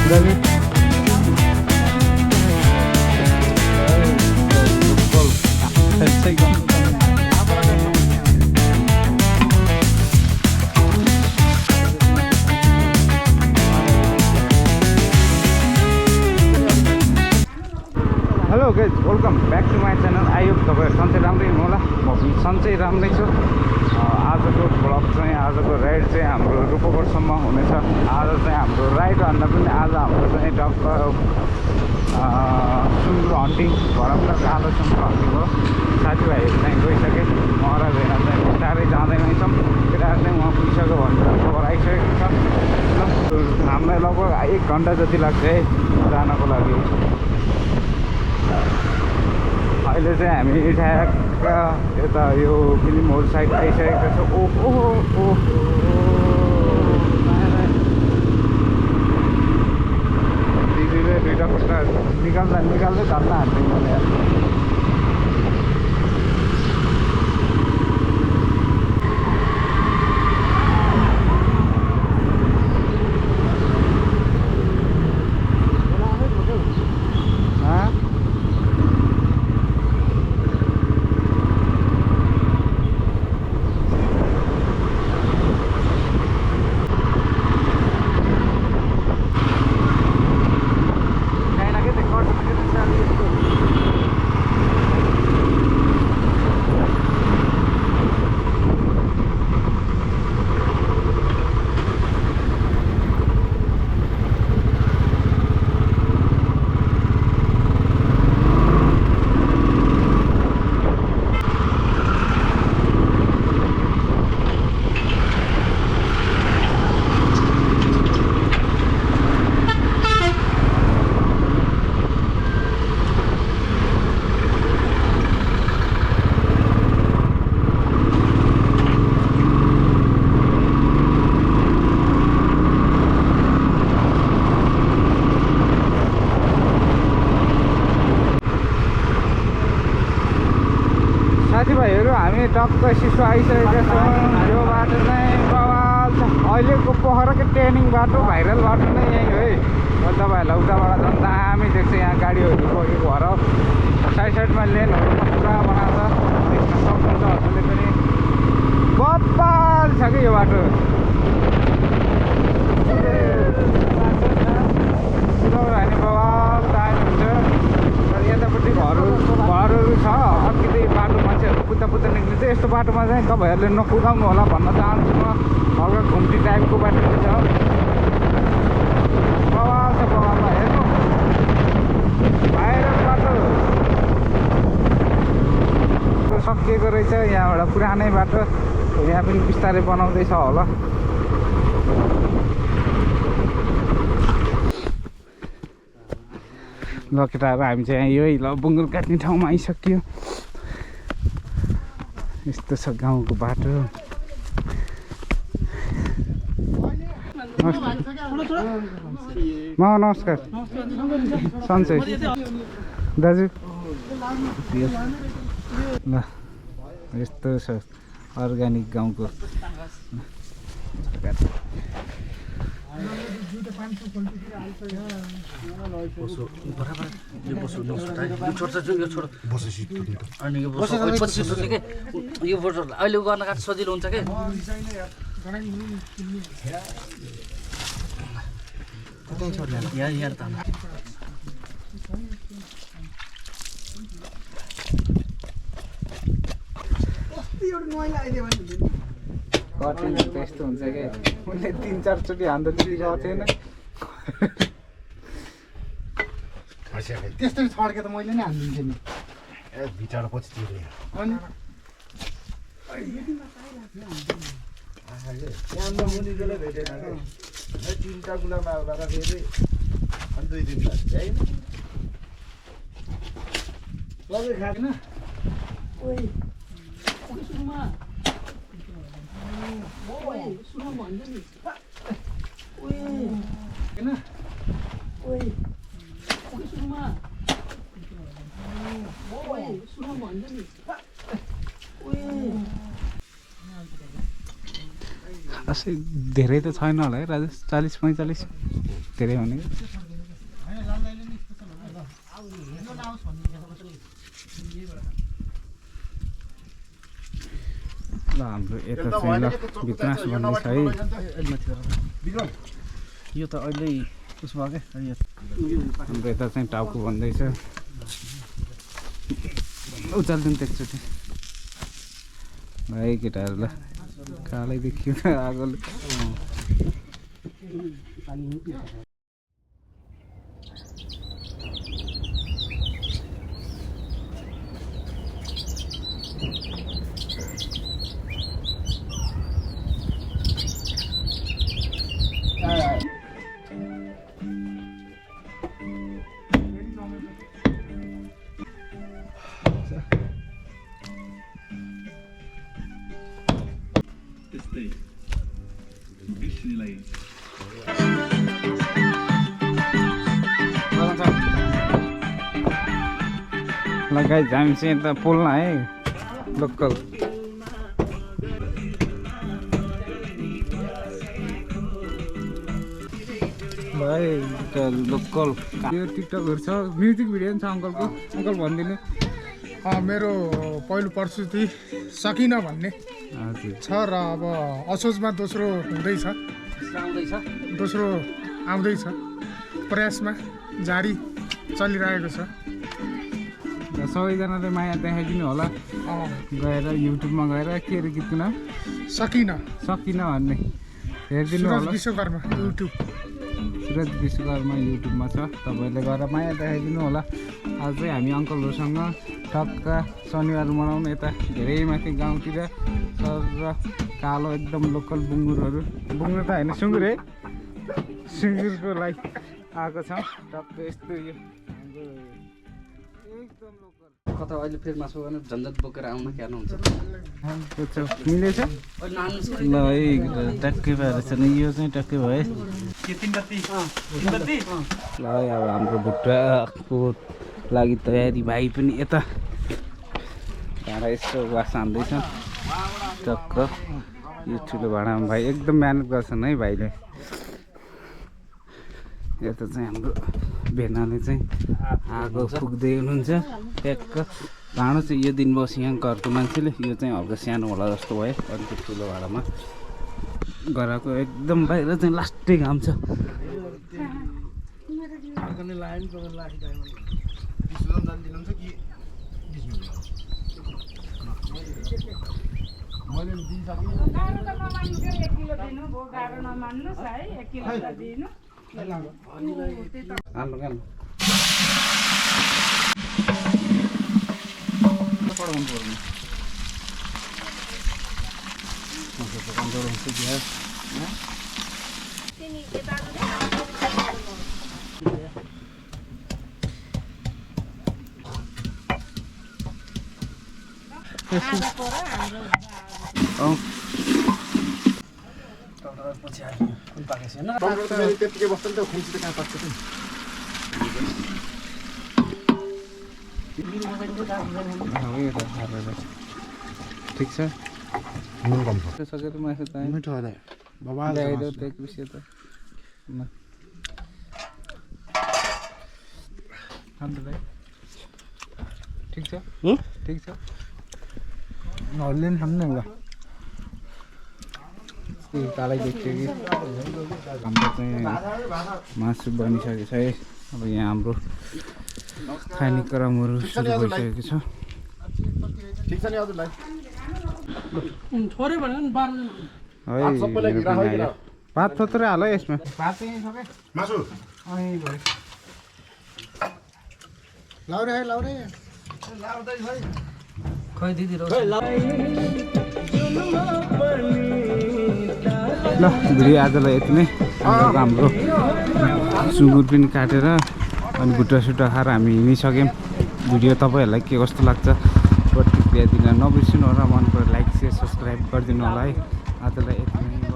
Hello guys welcome back to my channel. आयो तपाईँ सन्चै राम्रै हुनु होला। म सन्चै राम्रै छु। आजको भ्लग चाहिँ आजको राइड चाहिँ हाम्रो रूपकोटसम्म हुनेछ। आज चाहिँ हाम्रो राइड भन्दा पनि आज हाम्रो चाहिँ टक्क सुँगुर हन्टिङ भरमका कालो सुँगुर हन्टिङ हो। साथीभाइहरू चाहिँ गइसके म र भेना चाहिँ बिस्तारै जाँदैछौँ। केटाहरू चाहिँ उहाँ पुगिसक्यो भनेर खबर आइसकेको छ। हामीलाई लगभग 1 घन्टा जति लाग्छ है जानको लागि। अहिले चाहिँ हामी ठ्याक्क यता यो फिल्म होल साइड आइसकेको छ। ओहो दिदीले दुईवटा खुट्टा निकाल्दै धर्न हाल्थ्यो मैले। साथीभाइहरू हामी टक्क सिसो आइसकेका छौँ। यो बाटो चाहिँ बवाल छ। अहिलेको पोखराको ट्रेनिङ बाटो भाइरल बाटो नै यही हो है। तपाईँहरूलाई उताबाट झन् दामी देख्छ यहाँ गाडीहरू गएको भएर। साइडमा लेनहरू पुरा बनाएको छ, देख्न सक्नुहुन्छ हजुरले पनि। बवाल छ कि यो बाटो। कुदाउने बवाल दामी हुन्छ। यतापट्टि घरहरू छ। अर्किँदै बाटो मान्छेहरू पुत्ता निक्लिन्छ। यस्तो बाटोमा चाहिँ तपाईँहरूले नकुदाउनु होला भन्न चाहन्छु म। हल्का घुम्ती टाइपको बाटो छ। बवाल छ बवालमा हेर्नु। भाइरल बाटो सकिएको रहेछ। यहाँबाट पुरानै बाटो यहाँ पनि बिस्तारै बनाउँदैछ होला। ल केटाहरू हामी चाहिँ यही ल बुङ्गुर काट्ने ठाउँमा आइसक्यो। यस्तो छ गाउँको बाटो। नमस्कार सन्चै दाजु। ल यस्तो छ अर्ग्यानिक गाउँको। यो फोटो अहिले गर्न काट सजिलो हुन्छ के। कटिङ त्यस्तो हुन्छ कि उसले 3-4 चोटि हान्दा त्यति गएको थिएन। त्यस्तै छड्के त मैले नै हानिदिन्थेँ नि। भिटाएर पछि तिर्यो अनि मुनिले भेटेन कि 3टा गुलामा आउँदा फेरि अनि 2 दिन बाद है लगे खाएन। ओइ सुनमा ओइ सुनमा भन्छ नि। ओइ हैन ओइ सुनमा ओइ सुनमा भन्छ नि। खासै धेरै त छैन होला है राजेश 40-45 धेरै भनेको ल हाम्रो यता चाहिँ ल विकास भन्दैछ है यो त अहिले उसमा के हाम्रो यता चाहिँ टाउको भन्दैछ उचाल्दिउँ एकचोटि भाइ केटाहरू ल कालै देखियो आगोले लगाइ हामी चाहिँ यता पोल्न है लोकल भाइ लोकल यो टिकटकहरू छ म्युजिक भिडियो पनि छ अङ्कलको अङ्कल भनिदिनु मेरो पहिलो प्रस्तुति सकिन भन्ने हजुर छ र अब असोजमा दोस्रो हुँदैछ दोस्रो आउँदैछ प्रयासमा जारी चलिरहेको छ सबैजनाले माया देखाइदिनु होला गएर युट्युबमा गएर के अरे गीतको नाम सकिन भन्ने हेरिदिनु सुरज होला विश्वकर्मा युट्युब सुरज विश्वकर्मा युट्युबमा छ तपाईँहरूले गएर माया देखाइदिनु होला आज चाहिँ हामी अङ्कलहरूसँग टक्क शनिबार मनाउनु यता धेरै माथि गाउँतिर सर र कालो एकदम लोकल बुङ्गुरहरू बुङ्गुर त होइन सुँगुर है सुँगुरको लागि आएको छ टक्क यस्तो यो हाम्रो एकदम लोकल कता अहिले फेरि मासु गर्ने झन्झट बोकेर आउन क्यान हुन्छ मिलेछ ल है टक्कै भएर छ नि यो चाहिँ टक्कै भयो ल अब हाम्रो भुट्टाको लागि तयारी भाइ पनि यता भाँडा यस्तो वास हान्दैछ टक्क यो ठुलो भाँडामा भाइ एकदम मेहनत गर्छन् है भाइले यता चाहिँ हाम्रो भेनाले चाहिँ आगो फुक्दै हुनुहुन्छ ट्याक्क भाँडो चाहिँ यो दिन बस्यो यहाँ घरको मान्छेले यो चाहिँ हल्का सानो होला जस्तो भयो अलिकति ठुलो भाँडामा गराएको एकदम बाहिर चाहिँ लास्टै घाम छ त्यतिकै बस्छ नि त खुम्ची त कहाँ पाक्छ त ठिक छ नुन कम छ सकेर मासु त मिठो होला बबाल ल्याइदेऊ त्यो कृषि त ठिक छ ठिक छ हल्ले नि खानु होला कालै देखियो कि हाम्रो चाहिँ मासु बनिसकेको छ है अब यहाँ हाम्रो खानेक्रमहरू सुरु भइसकेको छ ठिक छ नि हजुरलाई है भात थोत्रै हाल है यसमा मासु लाउरे खै दिदी ल भिडियो आजलाई यति नै हाम्रो सुँगुर पनि काटेर अनि भुट्टा सुट्टा खाएर हामी हिँडिसक्यौँ भिडियो तपाईँहरूलाई के कस्तो लाग्छ प्रतिक्रिया दिन नबिर्सिनु होला मन पऱ्यो लाइक सेयर सब्सक्राइब गरिदिनु होला है आजलाई यति नै